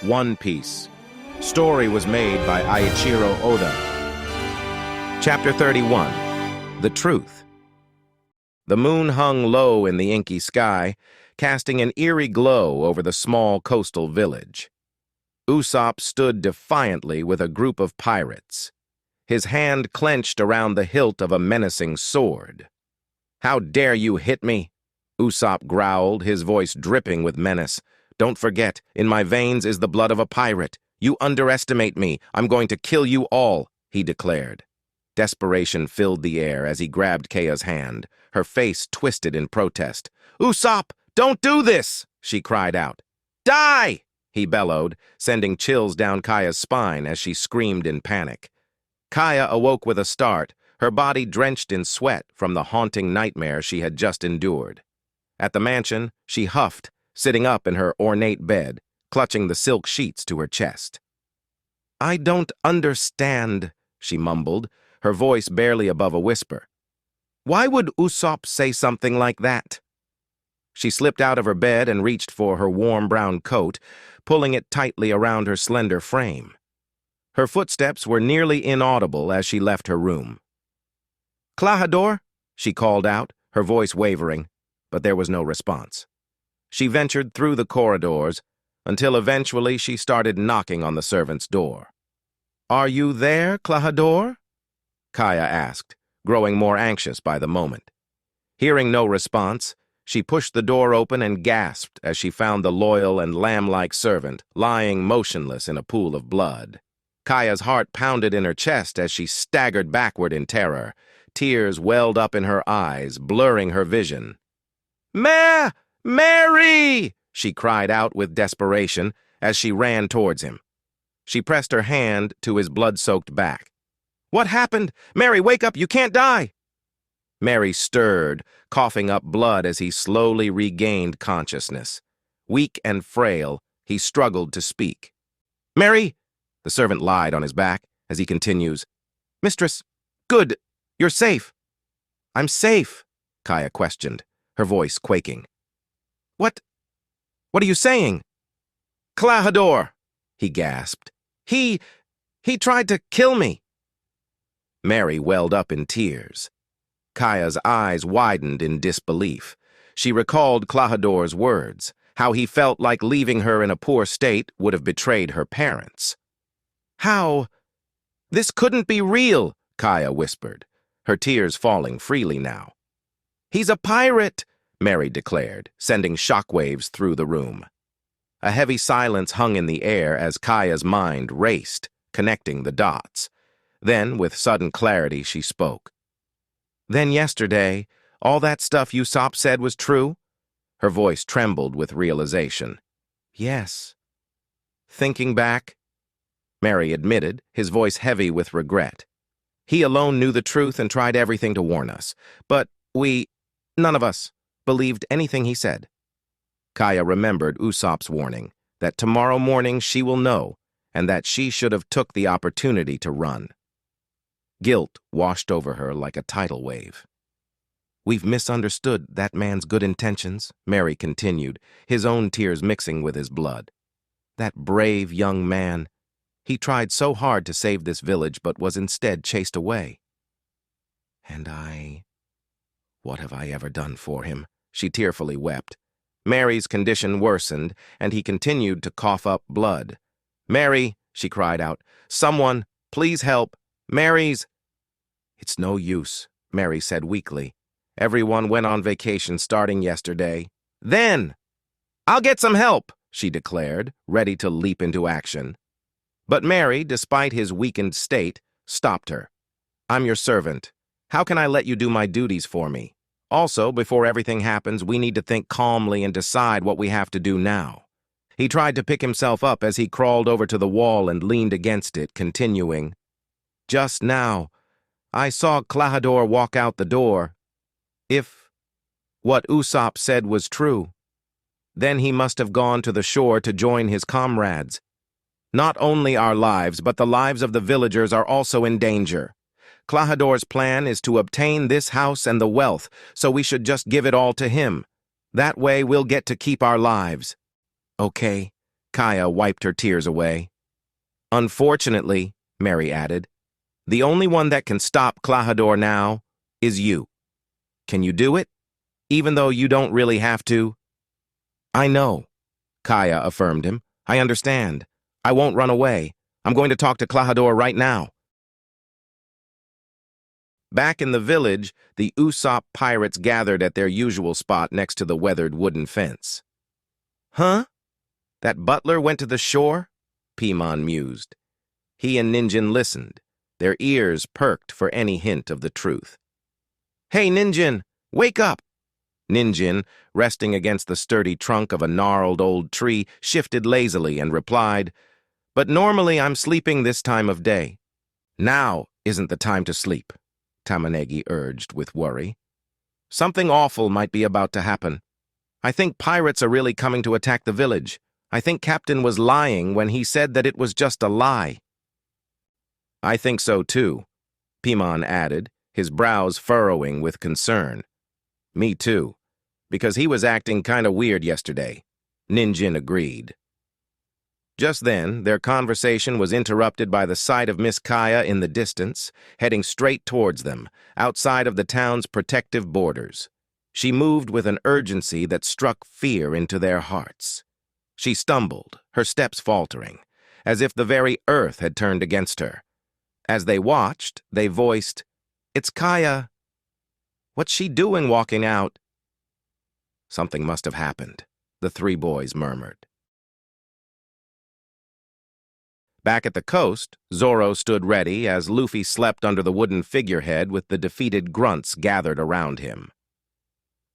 One Piece. Story was made by Eiichiro Oda. Chapter 31. The Truth. The moon hung low in the inky sky, casting an eerie glow over the small coastal village. Usopp stood defiantly with a group of pirates, his hand clenched around the hilt of a menacing sword. "How dare you hit me?" Usopp growled, his voice dripping with menace. "Don't forget, in my veins is the blood of a pirate. You underestimate me. I'm going to kill you all," he declared. Desperation filled the air as he grabbed Kaya's hand, her face twisted in protest. "Usopp, don't do this!" she cried out. "Die!" he bellowed, sending chills down Kaya's spine as she screamed in panic. Kaya awoke with a start, her body drenched in sweat from the haunting nightmare she had just endured. At the mansion, she huffed, sitting up in her ornate bed, clutching the silk sheets to her chest. "I don't understand," she mumbled, her voice barely above a whisper. "Why would Usopp say something like that?" She slipped out of her bed and reached for her warm brown coat, pulling it tightly around her slender frame. Her footsteps were nearly inaudible as she left her room. "Klahadore?" she called out, her voice wavering, but there was no response. She ventured through the corridors until eventually she started knocking on the servant's door. "Are you there, Klahadore?" Kaya asked, growing more anxious by the moment. Hearing no response, she pushed the door open and gasped as she found the loyal and lamb-like servant lying motionless in a pool of blood. Kaya's heart pounded in her chest as she staggered backward in terror. Tears welled up in her eyes, blurring her vision. Mary!" she cried out with desperation as she ran towards him. She pressed her hand to his blood-soaked back. "What happened? Mary, wake up! You can't die!" Mary stirred, coughing up blood as he slowly regained consciousness. Weak and frail, he struggled to speak. "Mary!" The servant lied on his back as he continues. "Mistress, good, you're safe." "I'm safe," Kaya questioned, her voice quaking. What are you saying?" "Klahadore," he gasped. He tried to kill me." Mary welled up in tears. Kaya's eyes widened in disbelief. She recalled Klahadore's words, how he felt like leaving her in a poor state would have betrayed her parents. "How? This couldn't be real," Kaya whispered, her tears falling freely now. "He's a pirate," Mary declared, sending shockwaves through the room. A heavy silence hung in the air as Kaya's mind raced, connecting the dots. Then, with sudden clarity, she spoke. "Then yesterday, all that stuff Usopp said was true?" Her voice trembled with realization. "Yes." Thinking back, Mary admitted, his voice heavy with regret. "He alone knew the truth and tried everything to warn us. But none of us, believed anything he said." Kaya remembered Usopp's warning, that tomorrow morning she will know, and that she should have took the opportunity to run. Guilt washed over her like a tidal wave. "We've misunderstood that man's good intentions," Mary continued, his own tears mixing with his blood. "That brave young man. He tried so hard to save this village, but was instead chased away. And what have I ever done for him?" She tearfully wept. Mary's condition worsened, and he continued to cough up blood. "Mary," she cried out, "someone, please help. Mary's—" "It's no use," Mary said weakly. "Everyone went on vacation starting yesterday." "Then I'll get some help," she declared, ready to leap into action. But Mary, despite his weakened state, stopped her. "I'm your servant. How can I let you do my duties for me? Also, before everything happens, we need to think calmly and decide what we have to do now." He tried to pick himself up as he crawled over to the wall and leaned against it, continuing. "Just now, I saw Klahadore walk out the door. If what Usopp said was true, then he must have gone to the shore to join his comrades. Not only our lives, but the lives of the villagers are also in danger. Klahadore's plan is to obtain this house and the wealth, so we should just give it all to him. That way we'll get to keep our lives." "Okay," Kaya wiped her tears away. Unfortunately, Mary added, the only one that can stop Klahadore now is you. Can you do it, even though you don't really have to? I know, Kaya affirmed him. I understand. I won't run away. I'm going to talk to Klahadore right now. Back in the village, the Usopp pirates gathered at their usual spot next to the weathered wooden fence. Huh? That butler went to the shore? Paimon mused. He and Ninjin listened, their ears perked for any hint of the truth. Hey, Ninjin, wake up! Ninjin, resting against the sturdy trunk of a gnarled old tree, shifted lazily and replied, But normally I'm sleeping this time of day. Now isn't the time to sleep, Tamanegi urged with worry. Something awful might be about to happen. I think pirates are really coming to attack the village. I think Captain was lying when he said that it was just a lie. I think so too, Paimon added, his brows furrowing with concern. Me too, because he was acting kinda weird yesterday, Ninjin agreed. Just then, their conversation was interrupted by the sight of Miss Kaya in the distance, heading straight towards them, outside of the town's protective borders. She moved with an urgency that struck fear into their hearts. She stumbled, her steps faltering, as if the very earth had turned against her. As they watched, they voiced, It's Kaya. What's she doing walking out? Something must have happened, the three boys murmured. Back at the coast, Zoro stood ready as Luffy slept under the wooden figurehead with the defeated grunts gathered around him.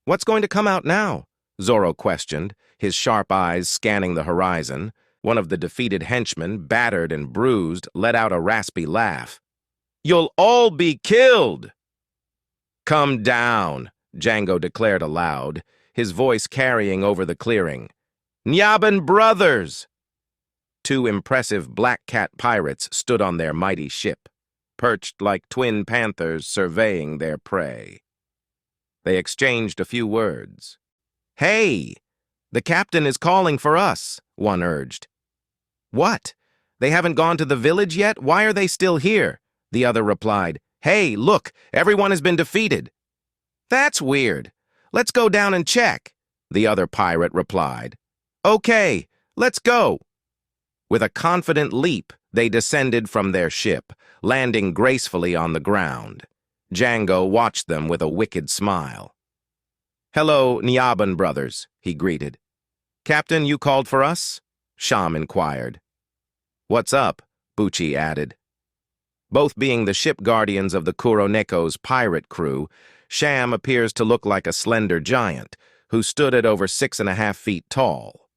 What's going to come out now? Zoro questioned, his sharp eyes scanning the horizon. One of the defeated henchmen, battered and bruised, let out a raspy laugh. You'll all be killed! Come down, Django declared aloud, his voice carrying over the clearing. Nyaban brothers! Two impressive black cat pirates stood on their mighty ship, perched like twin panthers surveying their prey. They exchanged a few words. Hey! The captain is calling for us, one urged. What? They haven't gone to the village yet? Why are they still here? The other replied. Hey, look, everyone has been defeated. That's weird. Let's go down and check, the other pirate replied. Okay, let's go. With a confident leap, they descended from their ship, landing gracefully on the ground. Django watched them with a wicked smile. Hello, Nyaban brothers, he greeted. Captain, you called for us? Sham inquired. What's up? Bucci added. Both being the ship guardians of the Kuroneko's pirate crew, Sham appears to look like a slender giant, who stood at over 6.5 feet tall.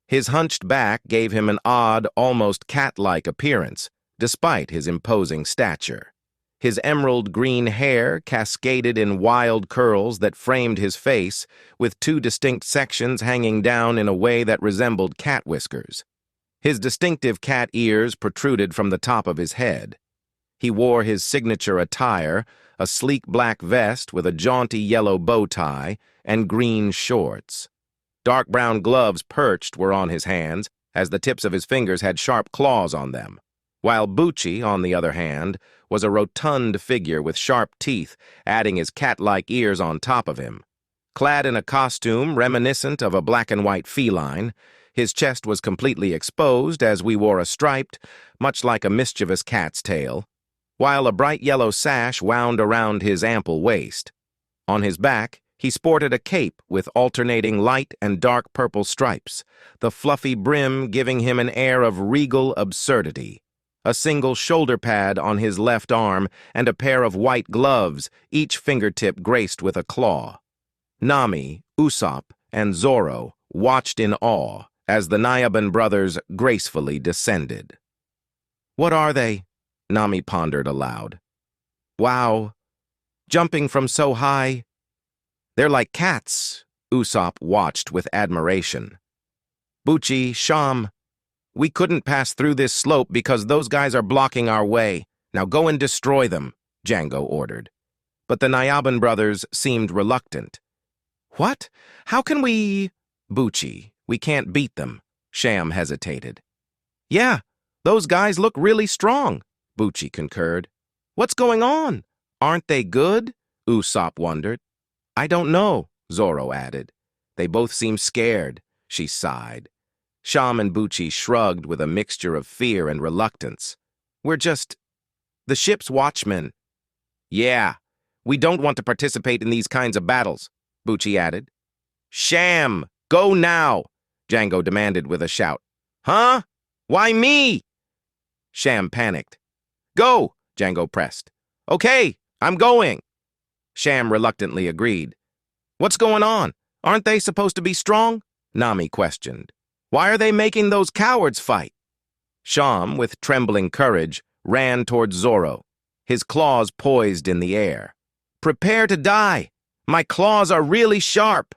His hunched back gave him an odd, almost cat-like appearance, despite his imposing stature. His emerald green hair cascaded in wild curls that framed his face, with two distinct sections hanging down in a way that resembled cat whiskers. His distinctive cat ears protruded from the top of his head. He wore his signature attire, a sleek black vest with a jaunty yellow bow tie, and green shorts. Dark brown gloves perched were on his hands, as the tips of his fingers had sharp claws on them, while Bucci, on the other hand, was a rotund figure with sharp teeth, adding his cat-like ears on top of him. Clad in a costume reminiscent of a black-and-white feline, his chest was completely exposed as we wore a striped, much like a mischievous cat's tail, while a bright yellow sash wound around his ample waist. On his back, he sported a cape with alternating light and dark purple stripes, the fluffy brim giving him an air of regal absurdity. A single shoulder pad on his left arm and a pair of white gloves, each fingertip graced with a claw. Nami, Usopp, and Zoro watched in awe as the Nyaban brothers gracefully descended. What are they? Nami pondered aloud. Wow, jumping from so high. They're like cats, Usopp watched with admiration. Bucci, Sham, we couldn't pass through this slope because those guys are blocking our way. Now go and destroy them, Django ordered. But the Nyaban brothers seemed reluctant. What? How can we... Bucci, we can't beat them. Sham hesitated. Yeah, those guys look really strong, Bucci concurred. What's going on? Aren't they good? Usopp wondered. I don't know, Zoro added. They both seem scared, she sighed. Sham and Bucci shrugged with a mixture of fear and reluctance. We're just the ship's watchmen. Yeah, we don't want to participate in these kinds of battles, Bucci added. Sham, go now, Django demanded with a shout. Huh? Why me? Sham panicked. Go, Django pressed. Okay, I'm going. Sham reluctantly agreed. What's going on? Aren't they supposed to be strong? Nami questioned. Why are they making those cowards fight? Sham, with trembling courage, ran towards Zoro, his claws poised in the air. Prepare to die! My claws are really sharp!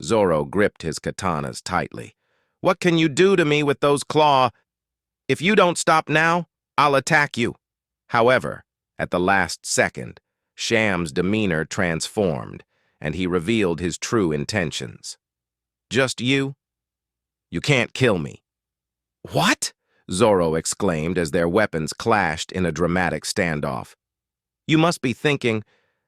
Zoro gripped his katanas tightly. What can you do to me with those claws? If you don't stop now, I'll attack you. However, at the last second, Sham's demeanor transformed, and he revealed his true intentions. Just you? You can't kill me. What? Zoro exclaimed as their weapons clashed in a dramatic standoff. You must be thinking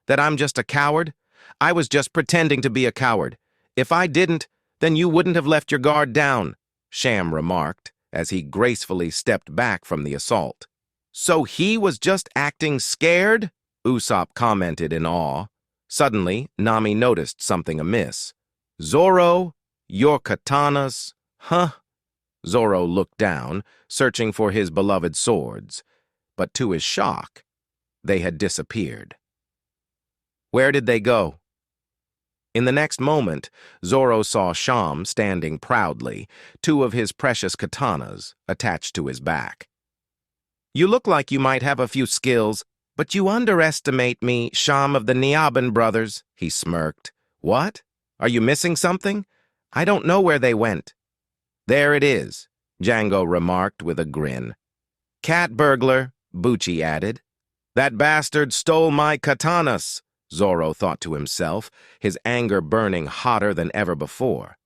that I'm just a coward? I was just pretending to be a coward. If I didn't, then you wouldn't have left your guard down, Sham remarked as he gracefully stepped back from the assault. So he was just acting scared? Usopp commented in awe. Suddenly, Nami noticed something amiss. Zoro, your katanas? Huh? Zoro looked down, searching for his beloved swords, but to his shock, they had disappeared. Where did they go? In the next moment, Zoro saw Sham standing proudly, two of his precious katanas attached to his back. You look like you might have a few skills, but you underestimate me, Sham of the Niaban brothers, he smirked. What? Are you missing something? I don't know where they went. There it is, Django remarked with a grin. Cat burglar, Bucci added. That bastard stole my katanas, Zoro thought to himself, his anger burning hotter than ever before.